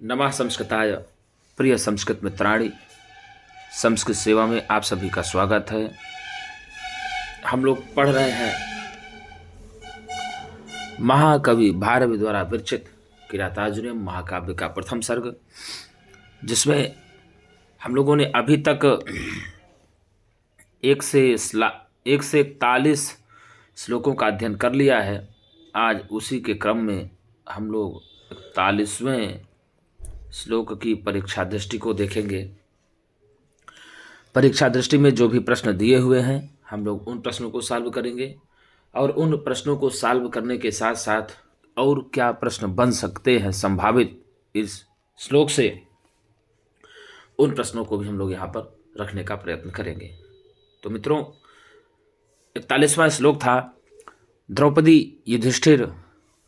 नमः संस्कृताय। प्रिय संस्कृत मित्राणि, संस्कृत सेवा में आप सभी का स्वागत है। हम लोग पढ़ रहे हैं महाकवि भारवी द्वारा विरचित किरातार्जुनीयम महाकाव्य का प्रथम सर्ग, जिसमें हम लोगों ने अभी तक 1 से 41 श्लोकों का अध्ययन कर लिया है। आज उसी के क्रम में हम लोग 41वें श्लोक की परीक्षा दृष्टि को देखेंगे। परीक्षा दृष्टि में जो भी प्रश्न दिए हुए हैं हम लोग उन प्रश्नों को सॉल्व करेंगे, और उन प्रश्नों को सॉल्व करने के साथ साथ और क्या प्रश्न बन सकते हैं संभावित इस श्लोक से, उन प्रश्नों को भी हम लोग यहाँ पर रखने का प्रयत्न करेंगे। तो मित्रों, 41वां श्लोक था। द्रौपदी युधिष्ठिर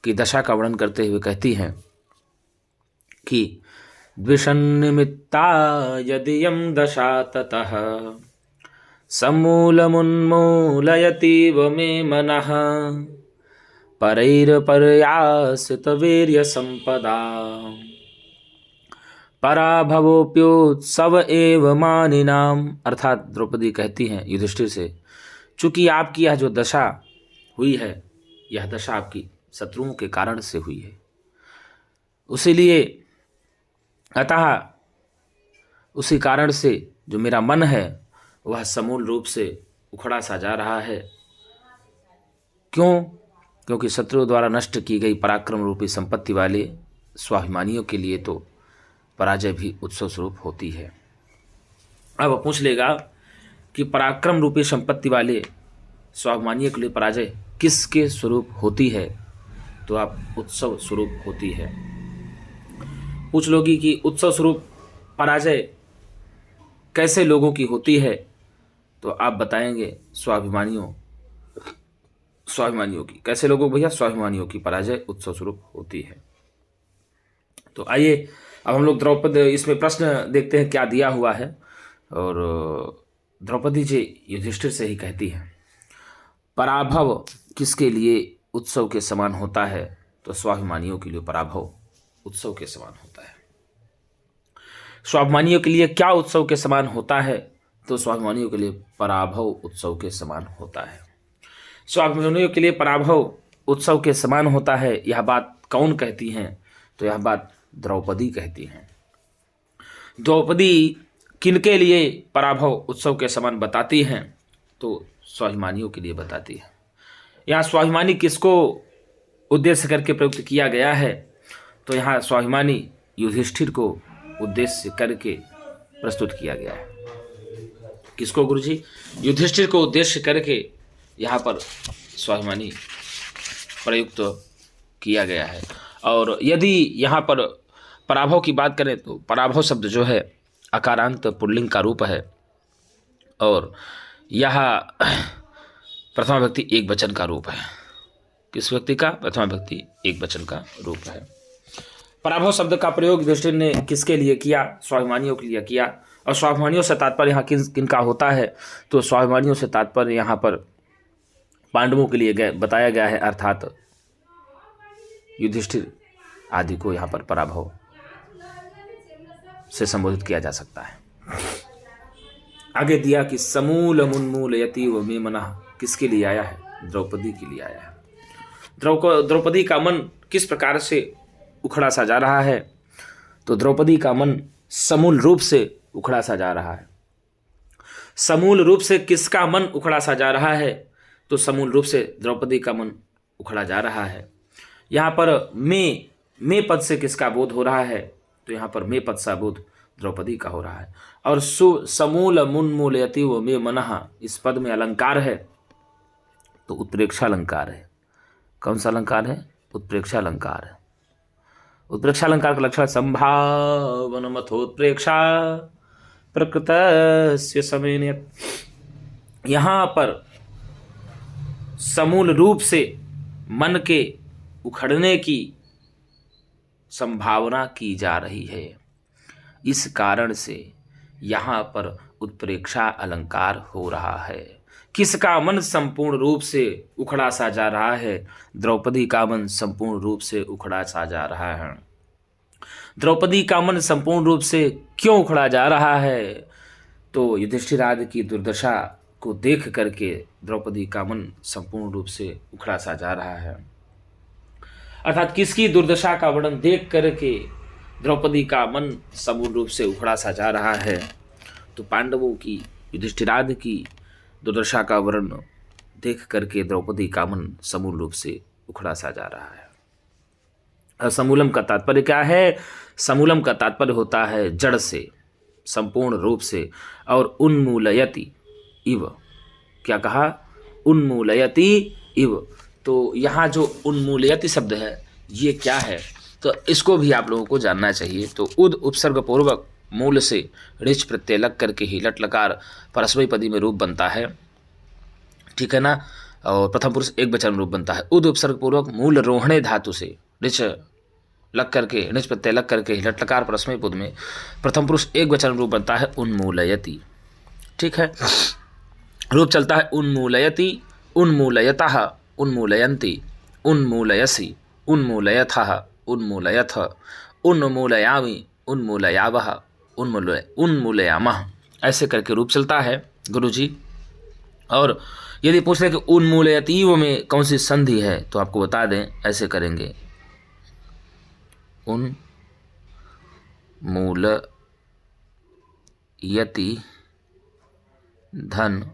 की दशा का वर्णन करते हुए कहती हैं कि द्विषन्निमित्ता यदियं दशा ततः समूलमुन्मूलयतीव मे मनः परैर्पर्यासितवीर्यसम्पदा पराभवोऽप्योत्सव एव मानिनाम। अर्थात द्रौपदी कहती हैं युधिष्ठिर से, चूंकि आपकी यह जो दशा हुई है, यह दशा आपकी शत्रुओं के कारण से हुई है, उसीलिए अतः उसी कारण से जो मेरा मन है वह समूल रूप से उखड़ा सा जा रहा है। क्यों? क्योंकि शत्रुओं द्वारा नष्ट की गई पराक्रम रूपी संपत्ति वाले स्वाभिमानियों के लिए तो पराजय भी उत्सव स्वरूप होती है। अब पूछ लेगा कि पराक्रम रूपी संपत्ति वाले स्वाभिमानियों के लिए पराजय किसके स्वरूप होती है? तो आप उत्सव स्वरूप होती है। पूछ लोगी कि उत्सव स्वरूप पराजय कैसे लोगों की होती है? तो आप बताएंगे स्वाभिमानियों की। कैसे लोगों भैया? स्वाभिमानियों की पराजय उत्सव स्वरूप होती है। तो आइए अब हम लोग द्रौपदी, इसमें प्रश्न देखते हैं क्या दिया हुआ है। और द्रौपदी जी युधिष्ठिर से ही कहती हैं, पराभव किसके लिए उत्सव के समान होता है? तो स्वाभिमानियों के लिए पराभव उत्सव के समान होता है। स्वाभिमानियों के लिए क्या उत्सव के समान होता है? तो स्वाभिमानियों के लिए पराभव उत्सव के समान होता है। स्वाभिमानियों के लिए पराभव उत्सव के समान होता है। यह बात कौन कहती हैं? तो यह बात द्रौपदी कहती हैं। द्रौपदी किनके लिए पराभव उत्सव के समान बताती हैं? तो स्वाभिमानियों के लिए बताती है। यहाँ स्वाभिमानी किसको उद्देश्य करके प्रयुक्त किया गया है? तो यहाँ स्वाभिमानी युधिष्ठिर को उद्देश्य करके प्रस्तुत किया गया है। किसको गुरुजी? युधिष्ठिर को उद्देश्य करके यहाँ पर स्वाभिमानी प्रयुक्त किया गया है। और यदि यहाँ पर पराभव की बात करें तो पराभव शब्द जो है अकारांत पुल्लिंग का रूप है, और यह प्रथमा व्यक्ति एक वचन का रूप है। किस व्यक्ति का? प्रथमा व्यक्ति एक वचन का रूप है। पराभव शब्द का प्रयोग युधिष्ठिर ने किसके लिए किया? स्वाभिमानियों के लिए किया। और स्वाभिमानियों से तात्पर्य यहाँ किनका होता है? तो स्वाभिमानियों से तात्पर्य यहाँ पर पांडवों के लिए बताया गया है, अर्थात युधिष्ठिर आदि को यहाँ पर पराभव से संबोधित किया जा सकता है। आगे दिया कि समूल मुन्मूलयति व मे मनः किसके लिए आया है? द्रौपदी के लिए आया है। द्रौपदी का मन किस प्रकार से उखड़ा सा जा रहा है? तो द्रौपदी का मन समूल रूप से उखड़ा सा जा रहा है। समूल रूप से किसका मन उखड़ा सा जा रहा है? तो समूल रूप से द्रौपदी का मन उखड़ा जा रहा है। यहाँ पर मे पद से किसका बोध हो रहा है? तो यहाँ पर मे पद सा बोध द्रौपदी का हो रहा है। और समूल मुन्मूलयति व मे मनः, इस पद में अलंकार है तो उत्प्रेक्षा अलंकार है। कौन सा अलंकार है? उत्प्रेक्षा अलंकार है। उत्प्रेक्षा अलंकार का लक्षण संभावनमथोत्प्रेक्षा प्रकृतस्य समेनयत्। यहाँ पर समूल रूप से मन के उखड़ने की संभावना की जा रही है। इस कारण से यहाँ पर उत्प्रेक्षा अलंकार हो रहा है। किसका मन संपूर्ण रूप से उखड़ा सा जा रहा है? द्रौपदी का मन संपूर्ण रूप से उखड़ा सा जा रहा है। द्रौपदी का मन संपूर्ण रूप से क्यों उखड़ा जा रहा है? तो युधिष्ठिर आदि की दुर्दशा को देख करके द्रौपदी का मन संपूर्ण रूप से उखड़ा सा जा रहा है। अर्थात किसकी दुर्दशा का वर्णन देख करके द्रौपदी का मन संपूर्ण रूप से उखड़ा सा जा रहा है? तो पांडवों की, युधिष्ठिरादि की दुर्दशा का वर्णन देख करके द्रौपदी का मन समूल रूप से उखड़ा सा जा रहा है। समूलम का तात्पर्य क्या है? समूलम का तात्पर्य होता है जड़ से, संपूर्ण रूप से, और उन्मूलयति इव। क्या कहा? उन्मूलयति इव। तो यहाँ जो उन्मूलयति शब्द है ये क्या है? तो इसको भी आप लोगों को जानना चाहिए। तो उद उपसर्ग पूर्वक मूल से ऋच प्रत्यय लग करके ही लट लकार परस्मैपदी पदी में रूप बनता है, ठीक है ना। और प्रथम पुरुष एक वचन रूप बनता है। उद उपसर्ग पूर्वक मूल रोहणे धातु से ऋच लग करके, ऋच प्रत्यय लग करके ही लट लकार परस्मैपदी पद में प्रथम पुरुष एक वचन रूप बनता है उन्मूलयति, ठीक है। रूप चलता है उन्मूलयति, उन्मूलयतः, उन्मूलयन्ति, उन्मूलयसि, उन्मूलयथः, उन्मूलयथ, उन्मूलयामि, उन्मूलयावः, उन्मूलयामः, ऐसे करके रूप चलता है गुरुजी। और यदि पूछ रहे कि उन्मूलयतीव में कौन सी संधि है तो आपको बता दें, ऐसे करेंगे उन्मूलयति धन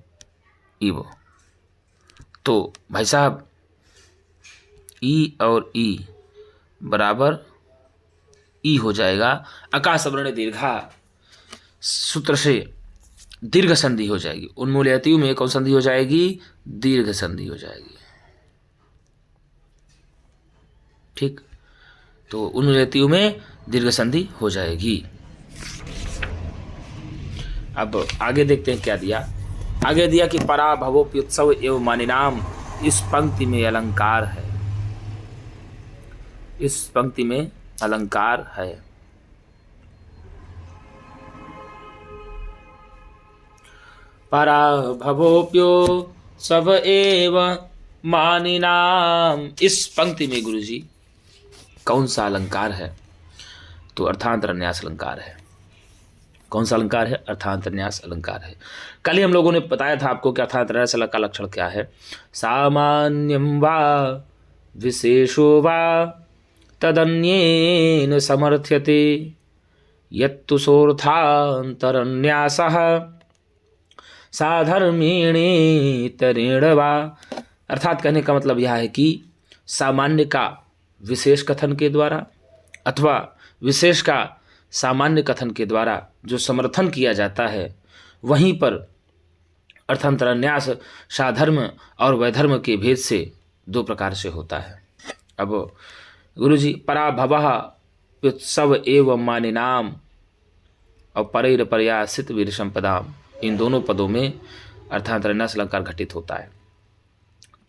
इव। तो भाई साहब ई और ई बराबर ई हो जाएगा, अकाश वर्ण दीर्घा सूत्र से दीर्घ संधि हो जाएगी। उन्मूलयति में कौन संधि हो जाएगी? दीर्घ संधि हो जाएगी, ठीक। तो उन्मूलयति में दीर्घ संधि हो जाएगी। अब आगे देखते हैं क्या दिया। आगे दिया कि पराभवोप्युत्सव एवं मानिनाम, इस पंक्ति में अलंकार है, इस पंक्ति में अलंकार है। पराभवोप्युत्सव एवं मानिनाम, इस पंक्ति में गुरुजी कौन सा अलंकार है? तो अर्थांतरन्यास अलंकार है। कौन सा अलंकार है? अर्थांतरन्यास अलंकार है। कल ही हम लोगों ने बताया था आपको कि अर्थांतरन्यास का लक्षण क्या है। सामान्यम वा विशेषो वा तदन्येन समर्थ्यते, यत्तु सोऽर्थांतरन्यासः साधर्मेणेतरेण वा। अर्थात कहने का मतलब यह है कि सामान्य का विशेष कथन के द्वारा अथवा विशेष का सामान्य कथन के द्वारा जो समर्थन किया जाता है, वहीं पर अर्थांतरन्यास साधर्म और वैधर्म के भेद से दो प्रकार से होता है। अब गुरुजी पराभवः प्युत्सव एवं मानिनाम और परैर पर्यासित वीर संपदाम, इन दोनों पदों में अर्थांतरन्यास अलंकार घटित होता है।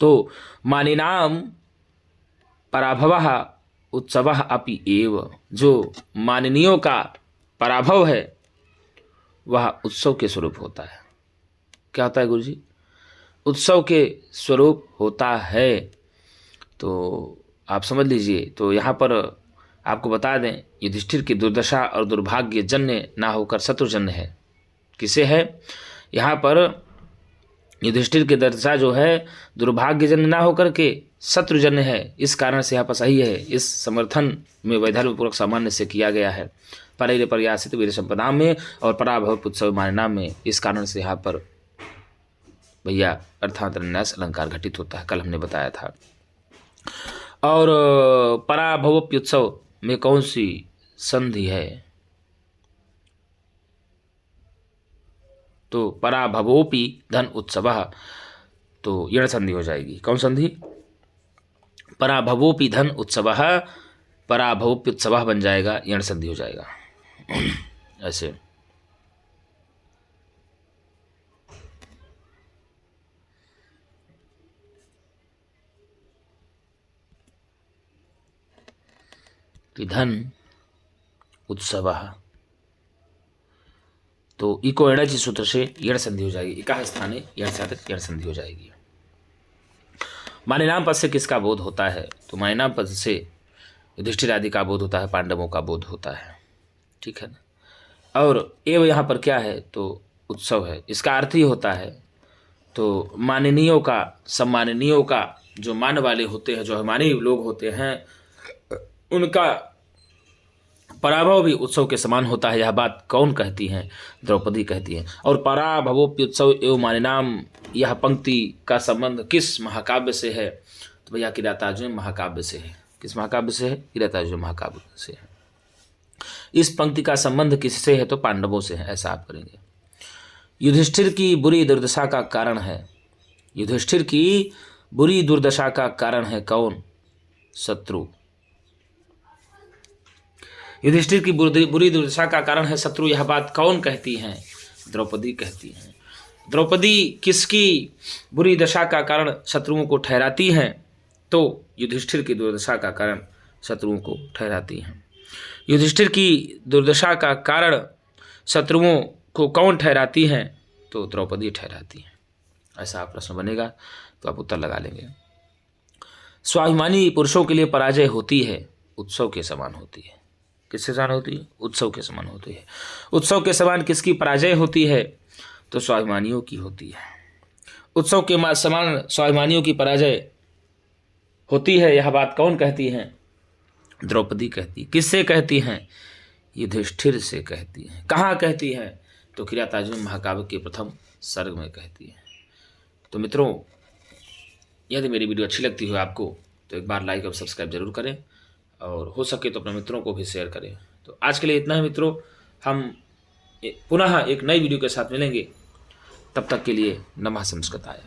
तो मानिनाम पराभवः उत्सवः अपि एव, जो माननीयों का पराभव है वह उत्सव के स्वरूप होता है। क्या होता है गुरुजी? उत्सव के स्वरूप होता है। तो आप समझ लीजिए। तो यहाँ पर आपको बता दें, युधिष्ठिर की दुर्दशा और दुर्भाग्य जन्य ना होकर शत्रुजन्य है। किसे है? यहाँ पर युधिष्ठिर की दुर्दशा जो है दुर्भाग्यजन्य ना होकर के शत्रुजन्य है। इस कारण से यहाँ पर सही है, इस समर्थन में वैधर्म पूर्वक सामान्य से किया गया है। परैर पर्यासित वीर संपदा में और पराभव उत्सव मानना में, इस कारण से यहाँ पर भैया अर्थांतरन्यास अलंकार घटित होता है। कल हमने बताया था। और पराभवोप्युत्सव में कौन सी संधि है? तो पराभवोपि धन उत्सवः, तो यण संधि हो जाएगी। कौन संधि? पराभवोपि धन उत्सवः, पराभवोप्युत्सवः बन जाएगा, यण संधि हो जाएगा। ऐसे धन उत्सवः, तो इको एणचि सूत्र से यण संधि हो जाएगी। इका स्थाने यण साथ यण संधि हो जाएगी। मानिनाम पद से किसका बोध होता है? तो मानिनाम पद से युधिष्ठिर आदि का बोध होता है, पांडवों का बोध होता है, ठीक है ना। और एव यहाँ पर क्या है तो उत्सव है, इसका अर्थ ही होता है तो माननीयों का, सम्माननीयों का, जो मान वाले होते हैं, जो अभिमानी लोग होते हैं, उनका पराभव भी उत्सव के समान होता है। यह बात कौन कहती हैं? द्रौपदी कहती हैं। और पराभवोप्युत्सव एवं मानिनाम, यह पंक्ति का संबंध किस महाकाव्य से है? तो भैया किरातार्जुन महाकाव्य से है। किस महाकाव्य से है? किरातार्जुन महाकाव्य से है। इस पंक्ति का संबंध किससे है? तो पांडवों से है। ऐसा आप करेंगे। युधिष्ठिर की बुरी दुर्दशा का कारण है, युधिष्ठिर की बुरी दुर्दशा का कारण है कौन? शत्रु। युधिष्ठिर की बुरी दुर्दशा का कारण है शत्रु। यह बात कौन कहती है? द्रौपदी कहती हैं। द्रौपदी किसकी बुरी दशा का कारण शत्रुओं को ठहराती हैं? तो युधिष्ठिर की दुर्दशा का कारण शत्रुओं को ठहराती हैं। युधिष्ठिर की दुर्दशा का कारण शत्रुओं को कौन ठहराती हैं? तो द्रौपदी ठहराती हैं। ऐसा प्रश्न बनेगा तो आप उत्तर लगा लेंगे। स्वाभिमानी पुरुषों के लिए पराजय होती है, उत्सव के समान होती है। किसके समान होती है? उत्सव के समान होती है। उत्सव के समान किसकी पराजय होती है? तो स्वाभिमानियों की होती है। उत्सव के समान स्वाभिमानियों की पराजय होती है। यह बात कौन कहती है? द्रौपदी कहती। किससे कहती हैं? युधिष्ठिर से कहती हैं। कहाँ कहती हैं? तो किरातार्जुन महाकाव्य के प्रथम सर्ग में कहती है। तो मित्रों, यदि मेरी वीडियो अच्छी लगती हो आपको तो एक बार लाइक और सब्सक्राइब जरूर करें, और हो सके तो अपने मित्रों को भी शेयर करें। तो आज के लिए इतना ही मित्रों, हम पुनः एक नई वीडियो के साथ मिलेंगे। तब तक के लिए नमः संस्कृताय।